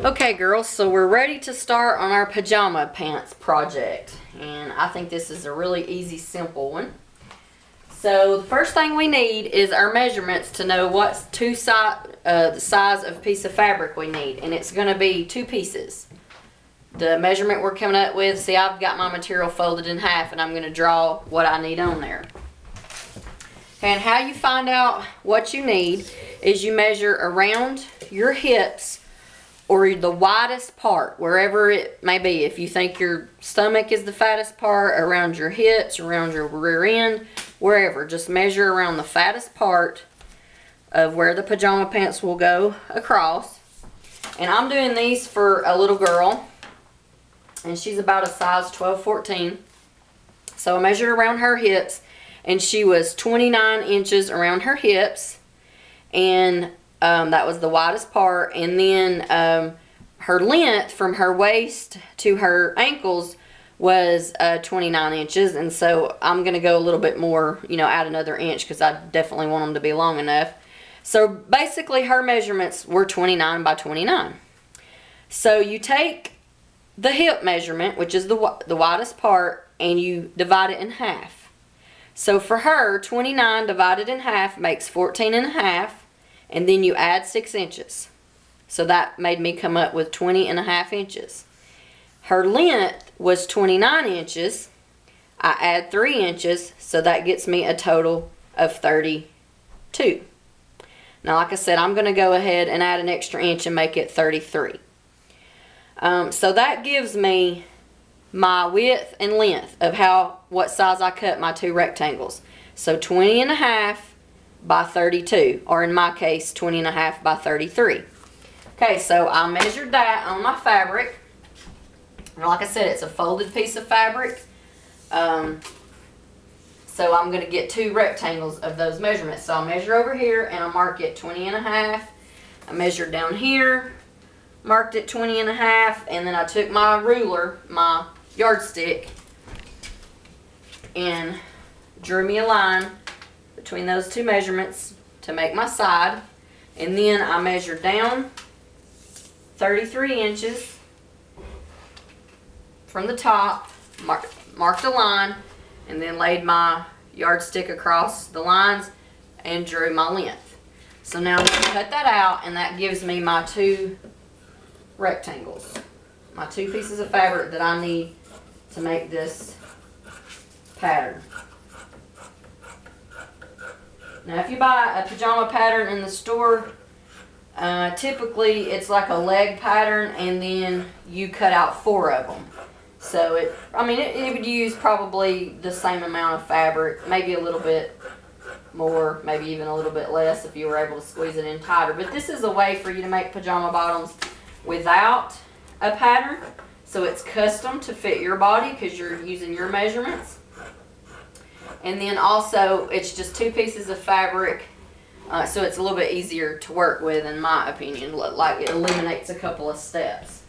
Okay girls, so we're ready to start on our pajama pants project, and I think this is a really easy, simple one. So the first thing we need is our measurements to know what's the size of piece of fabric we need, and it's going to be 2 pieces. The measurement we're coming up with, see, I've got my material folded in half and I'm going to draw what I need on there. And how you find out what you need is you measure around your hips or the widest part, wherever it may be. If you think your stomach is the fattest part, around your hips, around your rear end, wherever, just measure around the fattest part of where the pajama pants will go across. And I'm doing these for a little girl, and she's about a size 12-14. So I measured around her hips, and she was 29 inches around her hips, and that was the widest part. And then her length from her waist to her ankles was 29 inches, and so I'm going to go a little bit more, you know, add another inch because I definitely want them to be long enough. So basically her measurements were 29 by 29. So you take the hip measurement, which is the widest part, and you divide it in half. So for her, 29 divided in half makes 14 and a half, and then you add 6 inches. So that made me come up with 20 and a half inches. Her length was 29 inches. I add 3 inches, so that gets me a total of 32. Now, like I said, I'm going to go ahead and add an extra inch and make it 33. So that gives me my width and length of what size I cut my 2 rectangles. So 20 and a half by 32, or in my case, 20 and a half by 33. Okay, so I measured that on my fabric. And like I said, it's a folded piece of fabric. So I'm going to get 2 rectangles of those measurements. So I'll measure over here and I'll mark it 20 and a half. I measured down here, marked it 20 and a half, and then I took my ruler, my yardstick, and drew me a line between those 2 measurements to make my side. And then I measured down 33 inches from the top, marked a line, and then laid my yardstick across the lines and drew my length. So now I'm going to cut that out, and that gives me my 2 rectangles, my 2 pieces of fabric that I need to make this pattern. Now if you buy a pajama pattern in the store, typically it's like a leg pattern, and then you cut out 4 of them. So it would use probably the same amount of fabric, maybe a little bit more, maybe even a little bit less if you were able to squeeze it in tighter. But this is a way for you to make pajama bottoms without a pattern, so it's custom to fit your body because you're using your measurements. And then also it's just 2 pieces of fabric, so it's a little bit easier to work with, in my opinion. Like, it eliminates a couple of steps.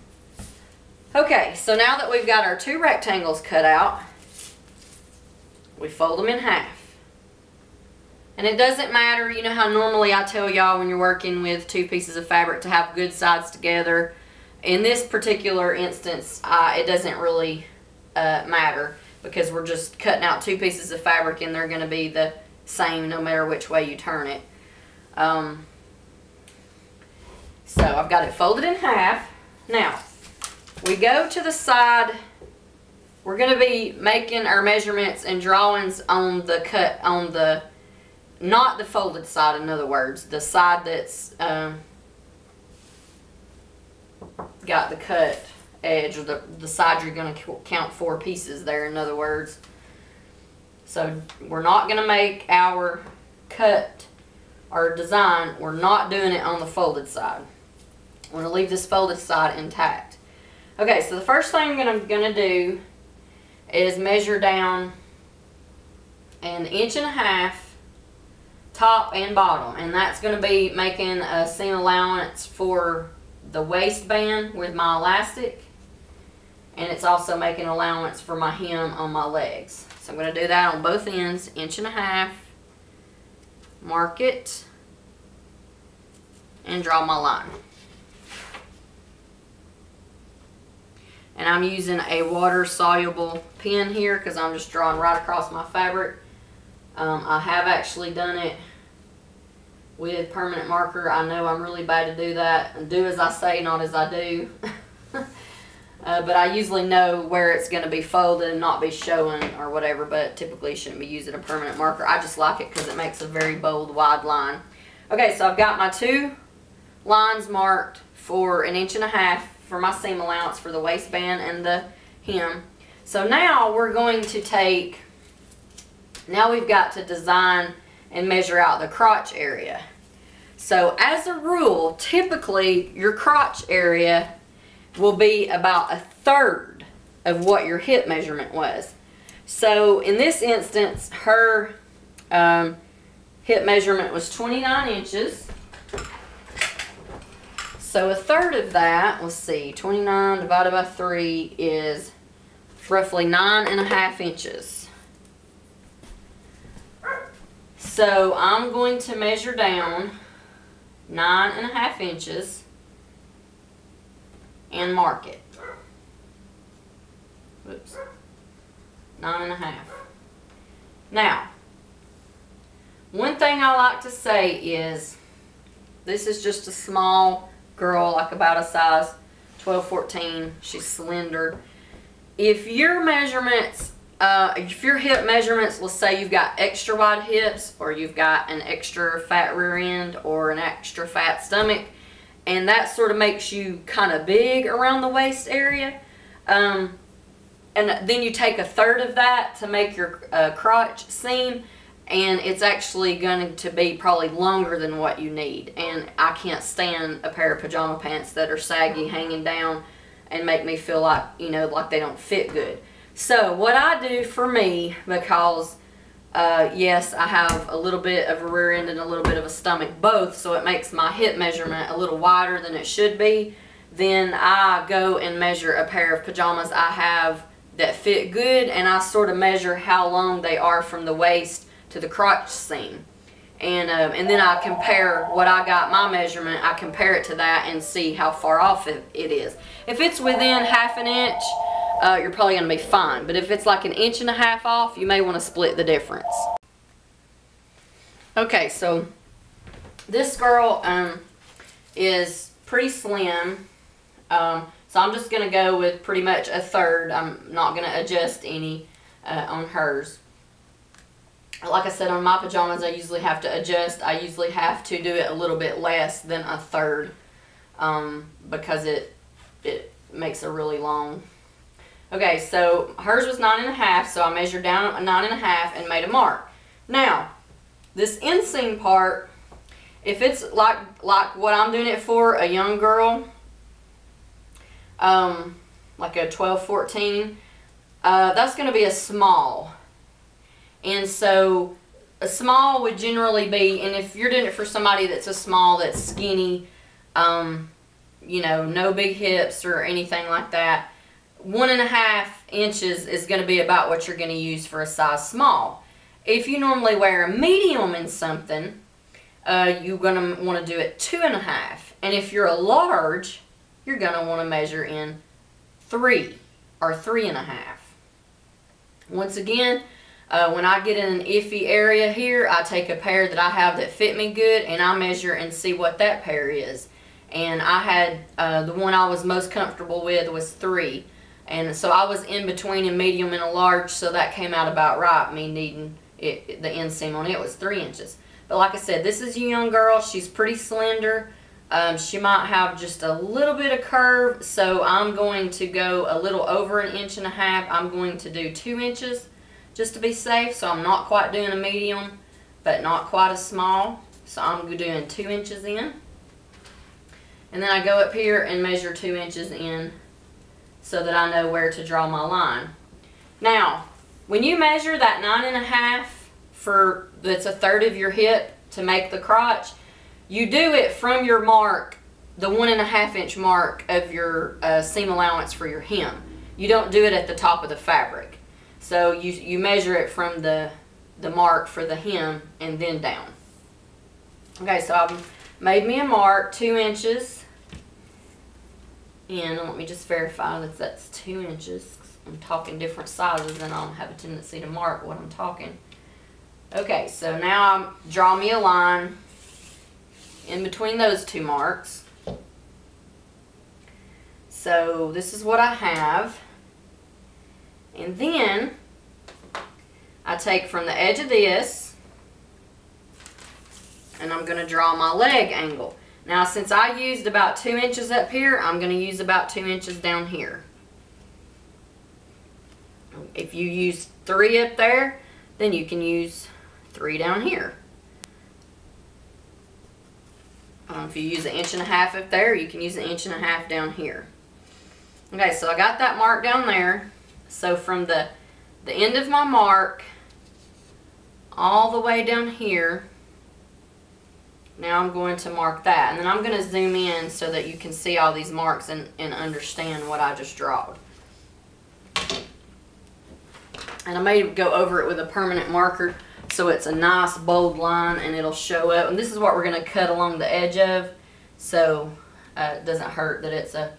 Okay, so now that we've got our 2 rectangles cut out, we fold them in half. And it doesn't matter, you know how normally I tell y'all when you're working with 2 pieces of fabric to have good sides together. In this particular instance, it doesn't really matter, because we're just cutting out 2 pieces of fabric and they're going to be the same no matter which way you turn it. So I've got it folded in half. Now, we go to the side. We're going to be making our measurements and drawings on the not the folded side, in other words, the side that's got the cut edge, or the side you're going to count 4 pieces there, in other words. So we're not going to make our cut or design, we're not doing it on the folded side. We're going to leave this folded side intact. Okay, so the first thing I'm going to do is measure down 1.5 inches top and bottom, and that's going to be making a seam allowance for the waistband with my elastic, and it's also making allowance for my hem on my legs. So I'm going to do that on both ends, 1.5 inches, mark it, and draw my line. And I'm using a water-soluble pen here because I'm just drawing right across my fabric. I have actually done it with permanent marker. I know I'm really bad to do that. And do as I say, not as I do. But I usually know where it's going to be folded and not be showing or whatever, but typically shouldn't be using a permanent marker. I just like it because it makes a very bold, wide line. Okay, so I've got my 2 lines marked for 1.5 inches for my seam allowance for the waistband and the hem. So now we're going to take, now we've got to design and measure out the crotch area. So as a rule, typically your crotch area will be about 1/3 of what your hip measurement was. So in this instance, her hip measurement was 29 inches. So 1/3 of that, let's see, 29 divided by 3 is roughly 9.5 inches. So I'm going to measure down 9.5 inches and mark it. Whoops. 9.5. Now, one thing I like to say is, this is just a small girl, like about a size 12, 14. She's slender. If your measurements, if your hip measurements, let's say you've got extra wide hips, or you've got an extra fat rear end, or an extra fat stomach, and that sort of makes you kind of big around the waist area, and then you take 1/3 of that to make your crotch seam, and it's actually going to be probably longer than what you need. And I can't stand a pair of pajama pants that are saggy, hanging down, and make me feel like, you know, like they don't fit good. So what I do for me, because yes, I have a little bit of a rear end and a little bit of a stomach, both, so it makes my hip measurement a little wider than it should be. Then I go and measure a pair of pajamas I have that fit good, and I sort of measure how long they are from the waist to the crotch seam. And then I compare what I got, my measurement, I compare it to that and see how far off it is. If it's within 1/2 inch, you're probably going to be fine. But if it's like 1.5 inches off, you may want to split the difference. Okay, so this girl is pretty slim. So I'm just going to go with pretty much 1/3. I'm not going to adjust any on hers. Like I said, on my pajamas, I usually have to adjust. I usually have to do it a little bit less than 1/3 because it makes a really long. Okay, so hers was 9.5, so I measured down 9.5 and made a mark. Now, this inseam part, if it's like what I'm doing it for, a young girl, like a 12, 14, that's going to be a small. And so a small would generally be, and if you're doing it for somebody that's a small, that's skinny, you know, no big hips or anything like that, 1.5 inches is going to be about what you're going to use for a size small. If you normally wear a medium in something, you're going to want to do it 2.5. And if you're a large, you're going to want to measure in 3 or 3.5. Once again, when I get in an iffy area here, I take a pair that I have that fit me good, and I measure and see what that pair is. And I had, the one I was most comfortable with was 3. And so I was in between a medium and a large, so that came out about right, me needing it, the inseam on it was 3 inches. But like I said, this is a young girl. She's pretty slender. She might have just a little bit of curve, so I'm going to go a little over 1.5 inches. I'm going to do 2 inches just to be safe, so I'm not quite doing a medium, but not quite a small. So I'm doing 2 inches in. And then I go up here and measure 2 inches in so that I know where to draw my line. Now, when you measure that 9.5 for, that's 1/3 of your hip to make the crotch, you do it from your mark, the 1.5 inch mark of your seam allowance for your hem. You don't do it at the top of the fabric. So you measure it from the mark for the hem and then down. Okay, so I've made me a mark, 2 inches. in. Let me just verify that that's 2 inches. I'm talking different sizes and I'll have a tendency to mark what I'm talking. Okay, so now draw me a line in between those 2 marks. So this is what I have. And then I take from the edge of this and I'm going to draw my leg angle. Now since I used about 2 inches up here, I'm going to use about 2 inches down here. If you use 3 up there, then you can use 3 down here. If you use 1.5 inches up there, you can use 1.5 inches down here. Okay, so I got that mark down there. So from the end of my mark all the way down here, now I'm going to mark that. And then I'm going to zoom in so that you can see all these marks and understand what I just drawed. And I may go over it with a permanent marker so it's a nice bold line and it'll show up. And this is what we're going to cut along the edge of, so it doesn't hurt that it's a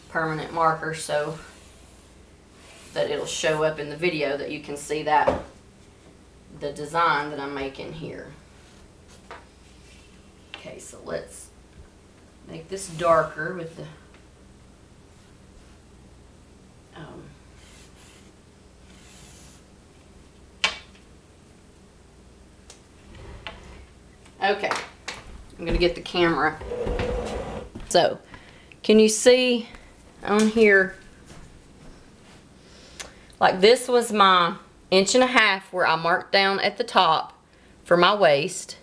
permanent marker, so that it'll show up in the video that you can see that the design that I'm making here. Okay, so let's make this darker with the okay, I'm going to get the camera. So, can you see on here, like this was my 1.5 inches where I marked down at the top for my waist.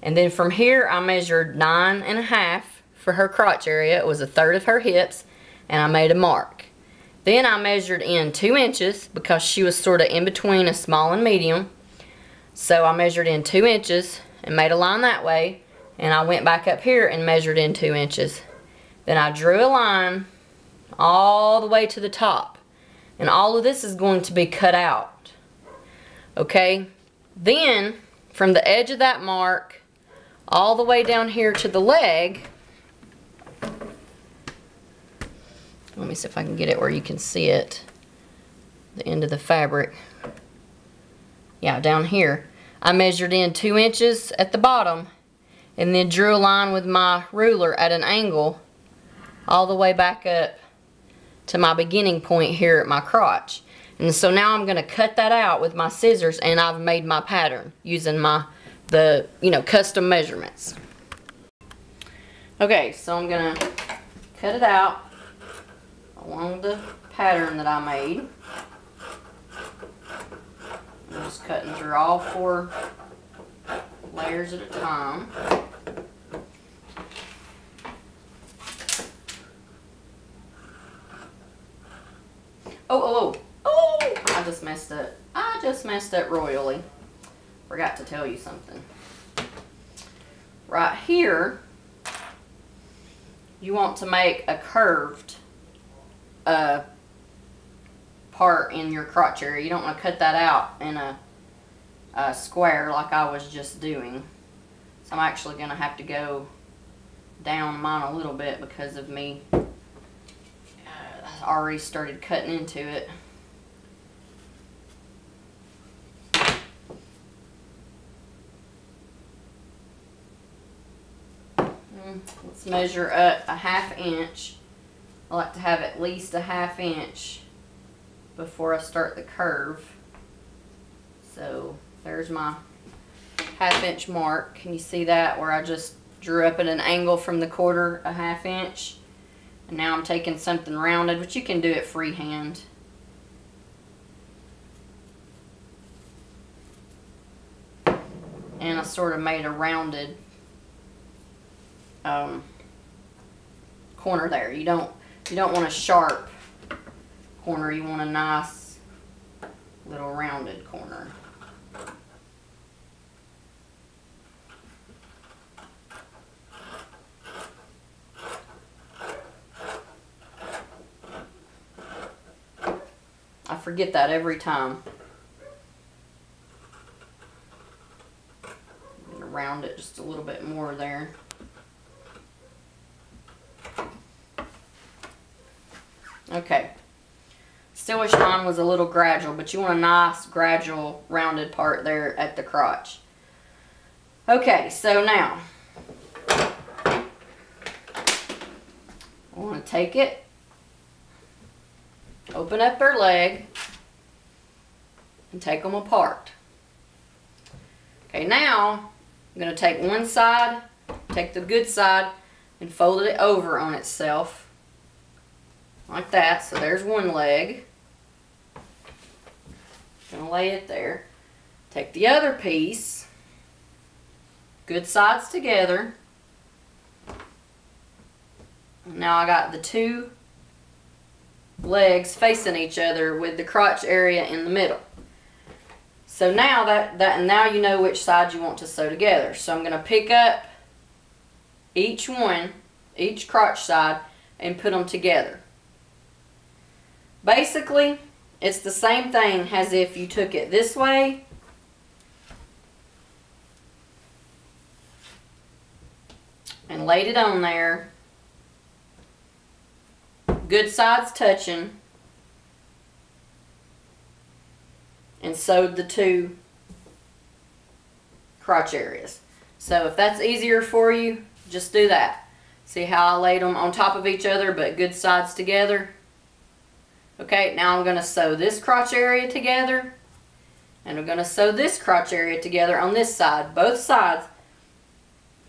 And then from here I measured 9.5 for her crotch area. It was 1/3 of her hips, and I made a mark. Then I measured in 2 inches because she was sort of in between a small and medium. So I measured in 2 inches and made a line that way, and I went back up here and measured in 2 inches. Then I drew a line all the way to the top, and all of this is going to be cut out. Okay, then from the edge of that mark all the way down here to the leg, let me see if I can get it where you can see it, the end of the fabric. Yeah, down here I measured in 2 inches at the bottom and then drew a line with my ruler at an angle all the way back up to my beginning point here at my crotch. And so now I'm going to cut that out with my scissors, and I've made my pattern using the custom measurements. Okay, so I'm going to cut it out along the pattern that I made. I'm just cutting through all 4 layers at a time. Oh, I just messed up. I just messed up royally. Forgot to tell you something. Right here, you want to make a curved part in your crotch area. You don't want to cut that out in a square like I was just doing. So I'm actually going to have to go down mine a little bit because of me already started cutting into it. Let's measure up 1/2 inch. I like to have at least 1/2 inch before I start the curve. So there's my 1/2 inch mark. Can you see that, where I just drew up at an angle from the quarter 1/2 inch? And now I'm taking something rounded, but you can do it freehand. And I sort of made a rounded corner there. You don't want a sharp corner. You want a nice little rounded corner. I forget that every time. I'm going to round it just a little bit more there. Okay. Still wish mine was a little gradual, but you want a nice gradual rounded part there at the crotch. Okay, so now I want to take it, open up their leg, and take them apart. Okay, now I'm going to take one side, take the good side, and fold it over on itself like that. So there's one leg. Gonna lay it there. Take the other piece, good sides together. Now I got the two legs facing each other with the crotch area in the middle. So now now you know which side you want to sew together. So I'm gonna pick up each crotch side, and put them together. Basically, it's the same thing as if you took it this way and laid it on there, good sides touching, and sewed the two crotch areas. So if that's easier for you, just do that. See how I laid them on top of each other but good sides together? Okay, now I'm going to sew this crotch area together, and I'm going to sew this crotch area together on this side, both sides,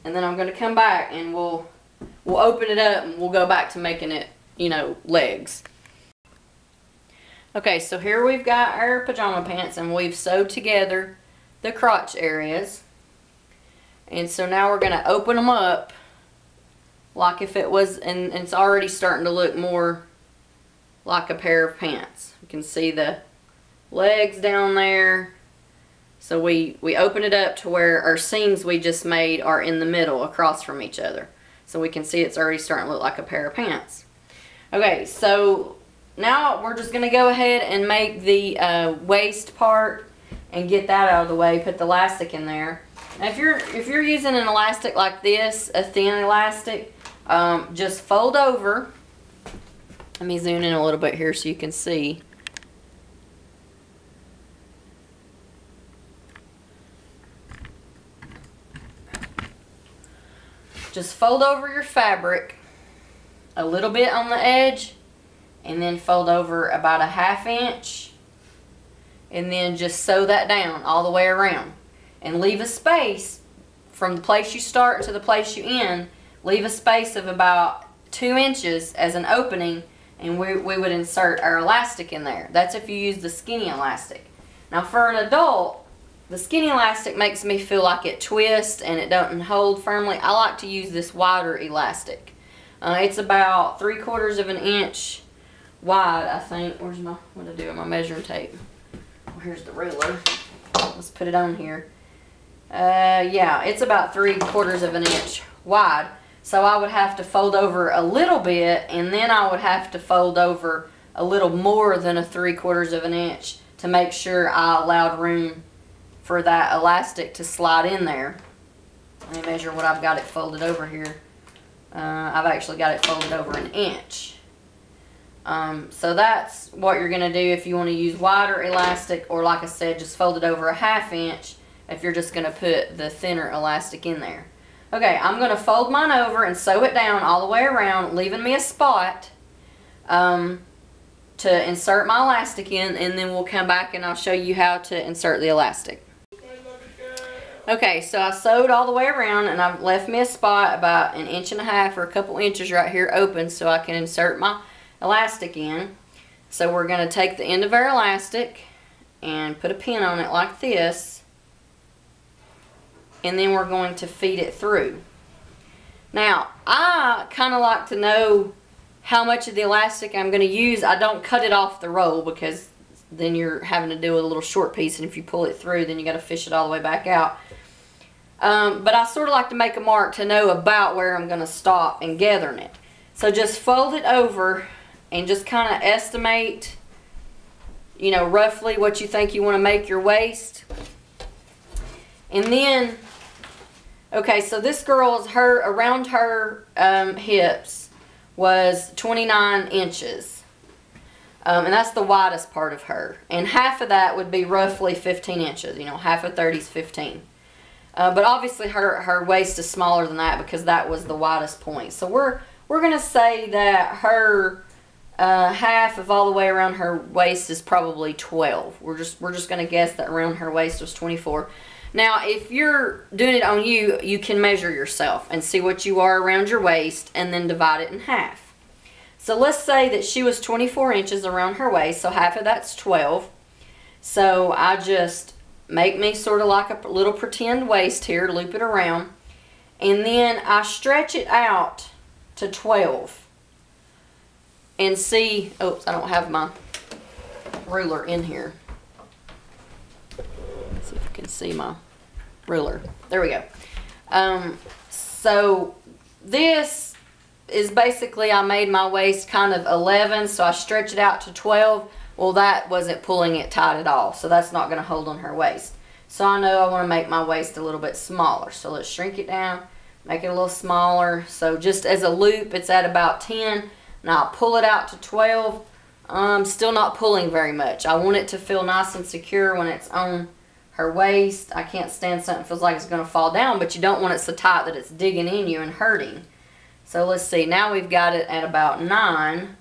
and then I'm going to come back and we'll open it up and we'll go back to making it, you know, legs. Okay, so here we've got our pajama pants, and we've sewed together the crotch areas. And so now we're going to open them up like if it was, and it's already starting to look more like a pair of pants. You can see the legs down there. So we open it up to where our seams we just made are in the middle across from each other. So we can see it's already starting to look like a pair of pants. Okay, so now we're just going to go ahead and make the waist part and get that out of the way, put the elastic in there. Now if you're using an elastic like this, a thin elastic, just fold over. Let me zoom in a little bit here so you can see. Just fold over your fabric a little bit on the edge, and then fold over about a 1/2 inch, and then just sew that down all the way around. And leave a space from the place you start to the place you end. Leave a space of about 2 inches as an opening, and we would insert our elastic in there. That's if you use the skinny elastic. Now for an adult, the skinny elastic makes me feel like it twists and it doesn't hold firmly. I like to use this wider elastic. It's about 3/4 of an inch wide, I think. Where's my, what did I do with my measuring tape? Well, here's the ruler. Let's put it on here. Yeah, it's about 3/4 of an inch wide. So I would have to fold over a little bit, and then I would have to fold over a little more than a 3/4 of an inch to make sure I allowed room for that elastic to slide in there. Let me measure what I've got it folded over here. I've actually got it folded over 1 inch. So that's what you're going to do if you want to use wider elastic, or like I said, just fold it over a 1/2 inch if you're just going to put the thinner elastic in there. Okay, I'm going to fold mine over and sew it down all the way around, leaving me a spot to insert my elastic in, and then we'll come back and I'll show you how to insert the elastic. Okay, so I sewed all the way around, and I've left me a spot about 1.5 inches or a couple inches right here open so I can insert my elastic in. So we're going to take the end of our elastic and put a pin on it like this, and then we're going to feed it through. Now I kind of like to know how much of the elastic I'm going to use. I don't cut it off the roll, because then you're having to do with a little short piece, and if you pull it through then you got to fish it all the way back out. But I sort of like to make a mark to know about where I'm going to stop in gathering it. So just fold it over and just kind of estimate, you know, roughly what you think you want to make your waist. And then, okay, so this girl's, around her hips was 29 inches. And that's the widest part of her. And half of that would be roughly 15 inches. You know, half of 30 is 15. But obviously her waist is smaller than that because that was the widest point. So we're going to say that her half of all the way around her waist is probably 12. We're just going to guess that around her waist was 24. Now, if you're doing it on you, you can measure yourself and see what you are around your waist and then divide it in half. So let's say that she was 24 inches around her waist, so half of that's 12. So I just make me sort of like a little pretend waist here, loop it around, and then I stretch it out to 12. And see, oops, I don't have my ruler in here. Let's see if you can see my ruler. There we go. So this is basically, I made my waist kind of 11, so I stretch it out to 12. Well, that wasn't pulling it tight at all, so that's not going to hold on her waist. So I know I want to make my waist a little bit smaller. So let's shrink it down, make it a little smaller. So just as a loop, it's at about 10. Now I'll pull it out to 12. I'm still not pulling very much. I want it to feel nice and secure when it's on her waist. I can't stand something that feels like it's going to fall down, but you don't want it so tight that it's digging in you and hurting. So let's see, now we've got it at about 9,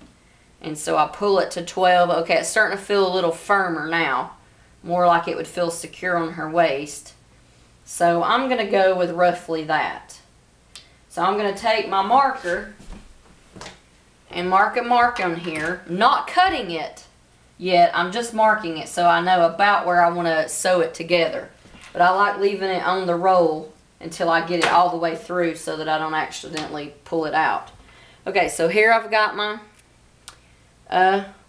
and so I pull it to 12. Okay, it's starting to feel a little firmer now, more like it would feel secure on her waist. So I'm going to go with roughly that. So I'm going to take my marker and mark a mark on here, not cutting it yet, I'm just marking it so I know about where I want to sew it together. But I like leaving it on the roll until I get it all the way through so that I don't accidentally pull it out. Okay, so here I've got my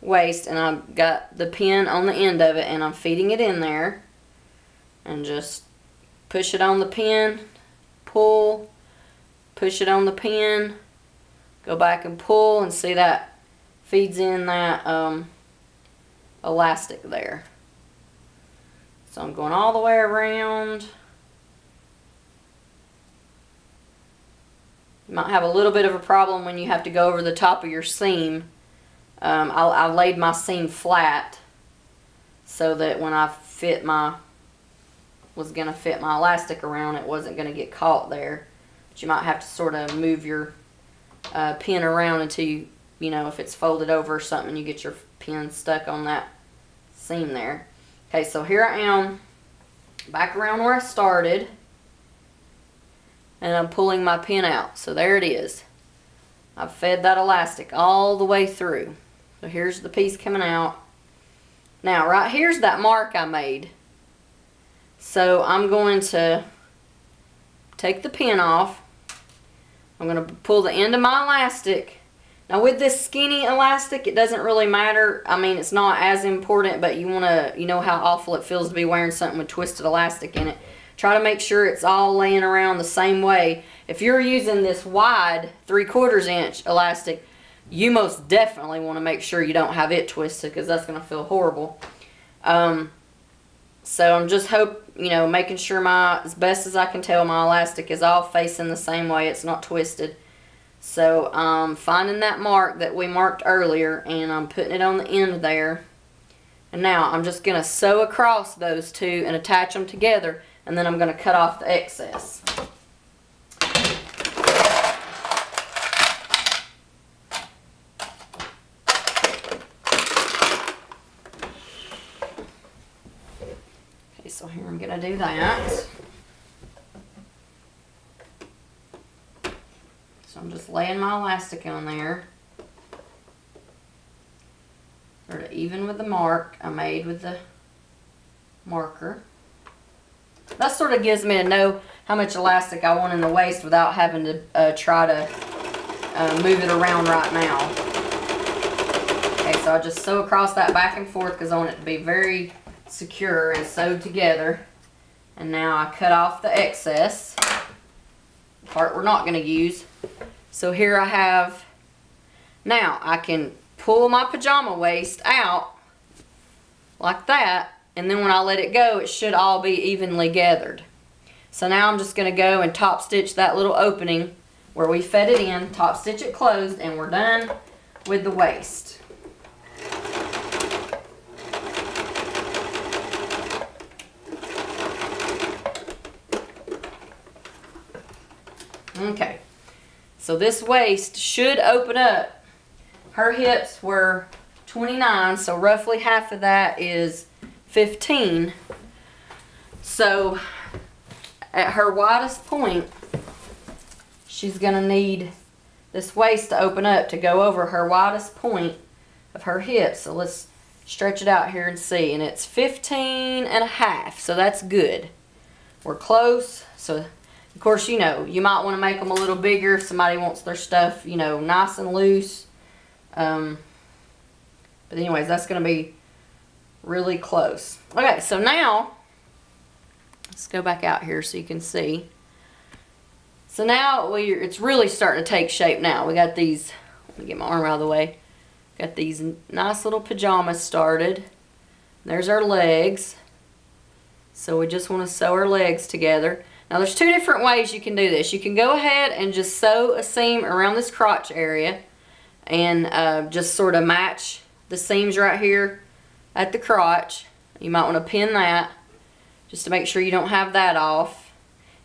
waist, and I've got the pin on the end of it, and I'm feeding it in there and just push it on the pin, pull, push it on the pin, go back and pull, and see that feeds in that elastic there. So I'm going all the way around. You might have a little bit of a problem when you have to go over the top of your seam. I laid my seam flat so that when I was going to fit my elastic around, it wasn't going to get caught there. But you might have to sort of move your pin around until you know, if it's folded over or something, you get your pin stuck on that seam there. Okay, so here I am back around where I started, and I'm pulling my pin out. So there it is. I've fed that elastic all the way through. So here's the piece coming out. Now right here's that mark I made. So I'm going to take the pin off. I'm going to pull the end of my elastic. Now with this skinny elastic, it doesn't really matter. I mean, it's not as important, but you want to, you know how awful it feels to be wearing something with twisted elastic in it. Try to make sure it's all laying around the same way. If you're using this wide 3/4 inch elastic, you most definitely want to make sure you don't have it twisted, because that's going to feel horrible. So I'm just making sure as best as I can tell, my elastic is all facing the same way. It's not twisted. So I'm finding that mark that we marked earlier, and I'm putting it on the end there. And now I'm just going to sew across those two and attach them together, and then I'm going to cut off the excess. Okay, so here I'm going to do that. So I'm just laying my elastic on there, sort of even with the mark I made with the marker. That sort of gives me to know how much elastic I want in the waist without having to try to move it around right now. Okay, so I just sew across that back and forth because I want it to be very secure and sewed together. And now I cut off the excess, the part we're not going to use. So here I have, now I can pull my pajama waist out like that, and then when I let it go, it should all be evenly gathered. So now I'm just going to go and top stitch that little opening where we fed it in, top stitch it closed, and we're done with the waist. Okay, so this waist should open up. Her hips were 29, so roughly half of that is 15. So at her widest point, she's gonna need this waist to open up to go over her widest point of her hips. So let's stretch it out here and see. And it's 15 and a half, so that's good. We're close. So of course, you know, you might want to make them a little bigger if somebody wants their stuff, you know, nice and loose. But anyways, that's going to be really close. Okay, so now let's go back out here so you can see. So now it's really starting to take shape now. We got these, let me get my arm out of the way. Got these nice little pajamas started. There's our legs. So we just want to sew our legs together. Now there's two different ways you can do this. You can go ahead and just sew a seam around this crotch area and just sort of match the seams right here at the crotch. You might want to pin that just to make sure you don't have that off.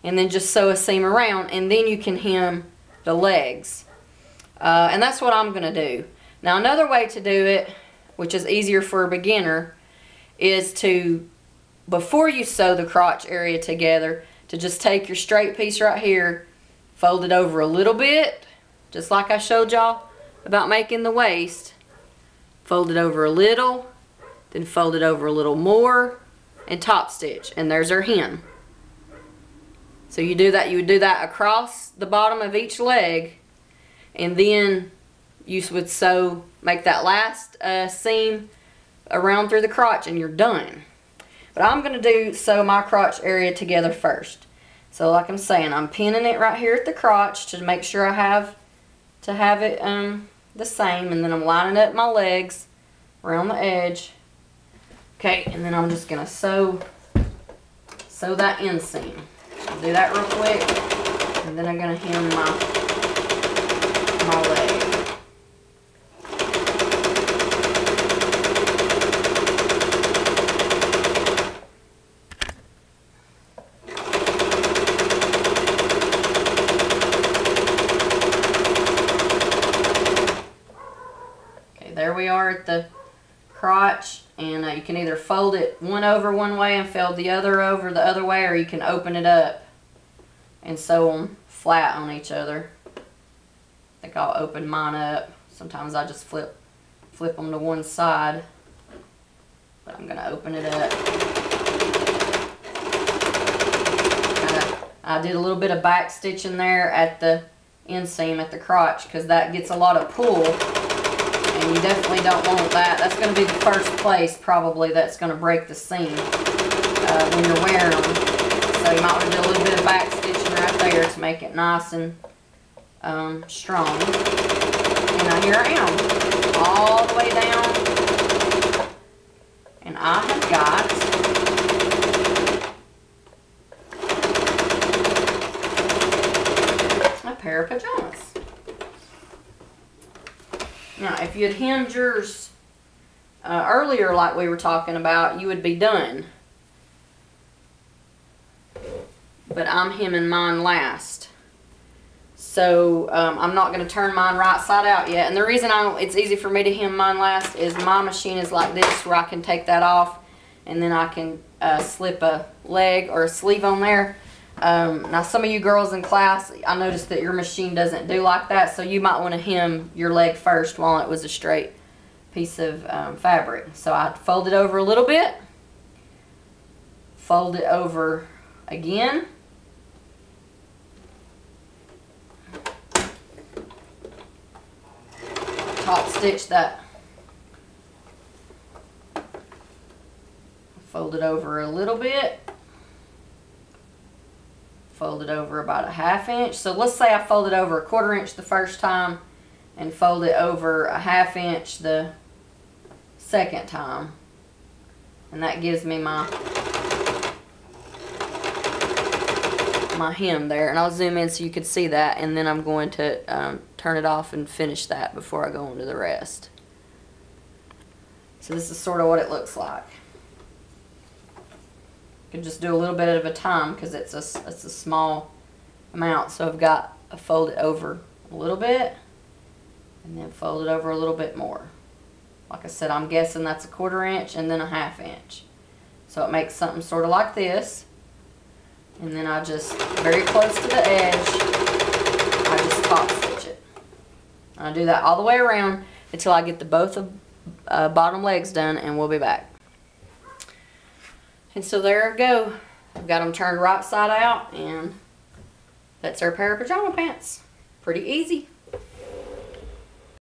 And then just sew a seam around, and then you can hem the legs. And that's what I'm going to do. Now another way to do it, which is easier for a beginner, is to, before you sew the crotch area together, to just take your straight piece right here, fold it over a little bit, just like I showed y'all about making the waist. Fold it over a little, then fold it over a little more, and top stitch, and there's our hem. So you do that, you would do that across the bottom of each leg, and then you would sew, make that last seam around through the crotch, and you're done. But I'm going to sew my crotch area together first. So like I'm saying, I'm pinning it right here at the crotch to make sure I have it the same, and then I'm lining up my legs around the edge. Okay, and then I'm just going to sew that inseam. I'll do that real quick, and then I'm going to hem my leg. Okay, there we are at the crotch, and you can either fold it one over one way and fold the other over the other way, or you can open it up and sew them flat on each other. I think I'll open mine up. Sometimes I just flip them to one side, but I'm going to open it up. I did a little bit of back stitching there at the inseam at the crotch because that gets a lot of pull. And you definitely don't want that. That's going to be the first place probably that's going to break the seam when you're wearing them. So you might want to do a little bit of back stitching right there to make it nice and strong. And now here I am, all the way down. And I have got a pair of pajamas. Now, if you had hemmed yours earlier like we were talking about, you would be done. But I'm hemming mine last. So, I'm not going to turn mine right side out yet. And the reason it's easy for me to hem mine last is my machine is like this, where I can take that off and then I can slip a leg or a sleeve on there. Now some of you girls in class, I noticed that your machine doesn't do like that, so you might want to hem your leg first while it was a straight piece of fabric. So I fold it over a little bit, fold it over again, top stitch that, fold it over a little bit, fold it over about a ½ inch. So let's say I fold it over a ¼ inch the first time and fold it over a ½ inch the second time. And that gives me my hem there. And I'll zoom in so you can see that, and then I'm going to turn it off and finish that before I go on to the rest. So this is sort of what it looks like. You can just do a little bit at a time because it's a small amount. So I've got I fold it over a little bit and then fold it over a little bit more. Like I said, I'm guessing that's a 1/4 inch and then a 1/2 inch. So it makes something sort of like this. And then I just, very close to the edge, I just top stitch it. I do that all the way around until I get the both of bottom legs done, and we'll be back. And so there I go. I've got them turned right side out, and that's our pair of pajama pants. Pretty easy.